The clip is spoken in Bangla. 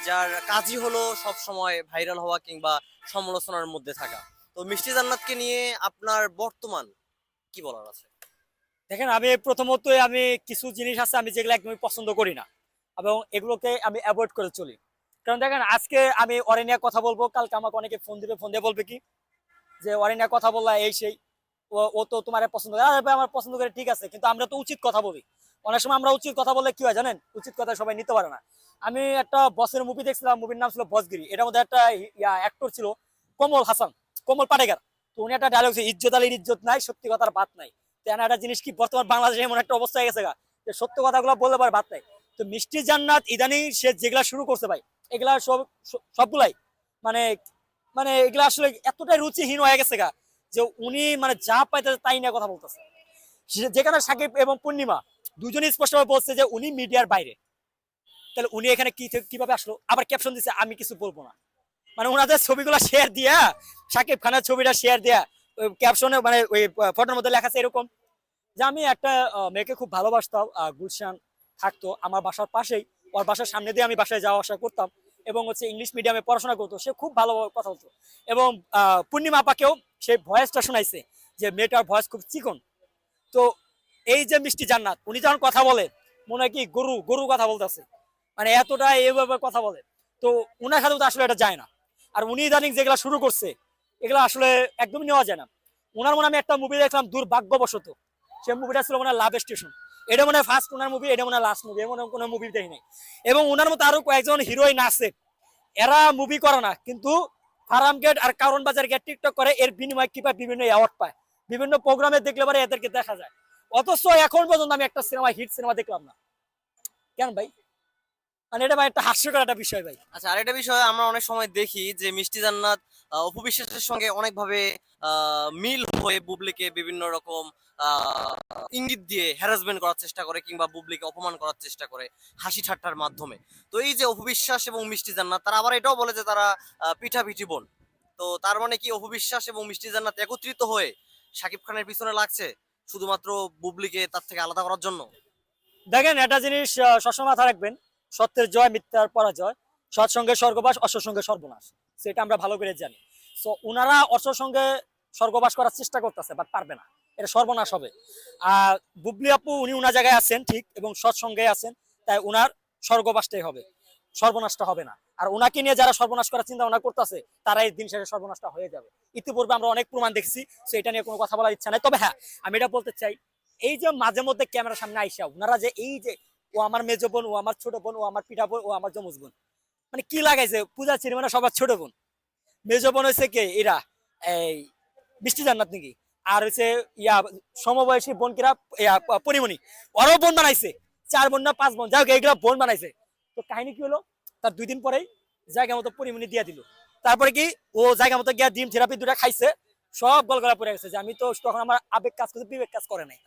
যার কাজই হলো সব সময় ভাইরাল হওয়া কিংবা সমালোচনার মধ্যে থাকা। তো মিষ্টি জান্নাতকে নিয়ে আপনার বর্তমান কি বলার আছে? দেখেন, আমি প্রথমতই আমি কিছু জিনিস আছে আমি যেগুলো একদমই পছন্দ করি না, এবং এগুলোকে আমি অ্যাভয়েড করে চলি। কারণ দেখেন, আজকে আমি ওরে নিয়ে কথা বলবো, কালকে আমাকে অনেকে ফোন দিবে, ফোন দিয়ে বলবে কি যে ওরে নিয়ে কথা বললা এই সেই, ও তো তোমার পছন্দ করে। আরে ভাই, আমার পছন্দ করে ঠিক আছে, কিন্তু আমরা তো উচিত কথা বলি। অনেক সময় আমরা উচিত কথা বললে কি হয় জানেন, উচিত কথা সবাই নিতে পারে না। আমি একটা বসের মুভি দেখছিলাম, মুভির নাম ছিল বসগিরি। এটার মধ্যে একটা অ্যাক্টর ছিল কমল হাসান, কমল পাটেকার। তো উনি একটা ডায়লগ, ইজ্জত আলীর ইজ্জত নাই, সত্যি কথার বাত নাই। তেনা একটা জিনিস কি, বর্তমান বাংলাদেশে এমন একটা অবস্থা হয়ে গেছে গা, যে সত্য কথাগুলো বলতে পারে বাত নাই। তো মিষ্টি জান্নাত ইদানিং সে যেগুলা শুরু করছে ভাই, এগুলা সবগুলাই মানে মানে এগুলা আসলে এতটাই রুচিহীন হয়ে গেছে গা, যে উনি মানে যা পাইতেছে তাই নিয়ে কথা বলতেছে। যেখানে সাকিব এবং পূর্ণিমা দুজনই স্পষ্টভাবে বলছে যে উনি মিডিয়ার বাইরে। তাহলে উনি এখানে কিভাবে আসলো? আবার ক্যাপশন দিচ্ছে আমি কিছু বলবো না। মানে ওনাদের ছবিগুলো শেয়ার দিয়া, সাকিব খানের ছবিটা শেয়ার দিয়া, ক্যাপশনে মানে ওই ফটোর মধ্যে লেখা আছে এরকম যে আমি একটা মেয়েকে খুব ভালোবাসতাম, গুলশান থাকতো আমার বাসার পাশেই, ওর বাসার সামনে দিয়ে আমি বাসায় যাওয়া আসা করতাম, এবং হচ্ছে ইংলিশ মিডিয়ামে পড়াশোনা করতো। সে খুব ভালো কথা বলতো, এবং পূর্ণিমা আপাকেও সেই ভয়েসটা শোনাইছে যে মেয়েটার ভয়েস খুব চিকন। তো এই যে মিষ্টি জান্নাত, উনি যখন কথা বলে মনে হয় কি গরু গরু কথা বলতেছে, মানে এতটা এইভাবে কথা বলে। তো উনার সাথে তো আসলে এটা যায় না। আর উনি ইদানিং যেগুলা শুরু করছে, এগুলো আসলে একদমই নেওয়া যায় না। উনার মনে আমি একটা মুভি দেখলাম দুর্ভাগ্যবশত, সে মুভিটা ছিল মনে হয় লাভ স্টেশন। এটা মনে হয় ফার্স্ট উনার মুভি, এটা মনে হয় লাস্ট মুভি, এমন কোনো মুভি দেখি নাই। এবং উনার মতো আরো কয়েকজন হিরোইন আছে, এরা মুভি করে না, কিন্তু ফার্ম গেট আর কারণ বাজার গেট টিকটক করে, এর বিনিময়ে কি পায়, বিভিন্ন অ্যাওয়ার্ড পায়, বিভিন্ন প্রোগ্রামে দেখলে পরে এদেরকে দেখা যায়। অথচ এখন পর্যন্ত আমি একটা সিনেমা, হিট সিনেমা দেখলাম না। কেন ভাই? মানে এটা ভাই একটা হাস্যকর একটা বিষয় ভাই। আচ্ছা, আরেকটা বিষয় আমরা অনেক সময় দেখি যে মিষ্টি জান্নাত অপু বিশ্বাসের সঙ্গে অনেকভাবে মিল হয়ে বুবলিকে বিভিন্ন রকম আহ, ইঙ্গিত দিয়ে হ্যারাসমেন্ট করার চেষ্টা করে কিংবা বুবলিকে অপমান করার চেষ্টা করে হাসি ঠাট্টার মাধ্যমে। তো এই যে অপু বিশ্বাস এবং মিষ্টি জান্নাত, তারা আবার এটাও বলে যে তারা পিঠাপিঠি বোন। তো তার মানে কি অপু বিশ্বাস এবং মিষ্টি জান্নাত একত্রিত হয়ে শাকিব খানের পিছনে লাগছে শুধুমাত্র বুবলিকে তার থেকে আলাদা করার জন্য? দেখেন, একটা জিনিস সবসময় মাথা রাখবেন, সত্যের জয় মিথ্যার পরাজয়, সৎসঙ্গে স্বর্গবাস অসৎসঙ্গে সর্বনাশ, সেটা আমরা ভালো করে জানি। তো উনারা অসৎসঙ্গে স্বর্গবাস করার চেষ্টা করতেছে, বাট পারবে না, এটা সর্বনাশ হবে। আর বুবলি আপু উনি উনার জায়গায় আছেন ঠিক, এবং সৎসঙ্গে আছেন, তাই উনার স্বর্গবাসটাই হবে, সর্বনাশটা হবে না। আর ওনাকে নিয়ে যারা সর্বনাশ করার চিন্তা ভাবনা করতেছে, তারা এই দিন শেষে সর্বনাশটা হয়ে যাবে। ইতিপূর্বে আমরা অনেক প্রমাণ দেখছি, তো এটা নিয়ে কোনো কথা বলার ইচ্ছা নাই। তবে হ্যাঁ, আমি এটা বলতে চাই, এই যে মাঝে মধ্যে ক্যামেরার সামনে আইসা ওনারা যে এই যে ও আমার মেজ বোন, ও আমার ছোট বোন, ও আমার পিঠা বোন, ও আমার যমজ বোন, মানে কি লাগাইছে পূজা ছিল মানে সবার ছোট বোন। মেজ বোন হয়েছে কে এরা, এই বৃষ্টি জান্নাত নাকি, আর হচ্ছে ইয়া সমবয়সী বোন কিরা, পরিমণি, ওরাও বোন বানাইছে। 4 বোন না 5 বোন, যাই হোক এইগুলা বোন বানাইছে। তো কাহিনী কি হলো, তার 2 দিন পরেই জায়গা মতো পরিমণি দিয়ে দিল। তারপরে কি, ও জায়গা মতো গিয়া ডিম থেরাপি 2টা খাইছে, সব গলগলা পড়ে গেছে। যে আমি তো তখন আমার আবেগ কাজ করছে, বিবেক কাজ করে নাই।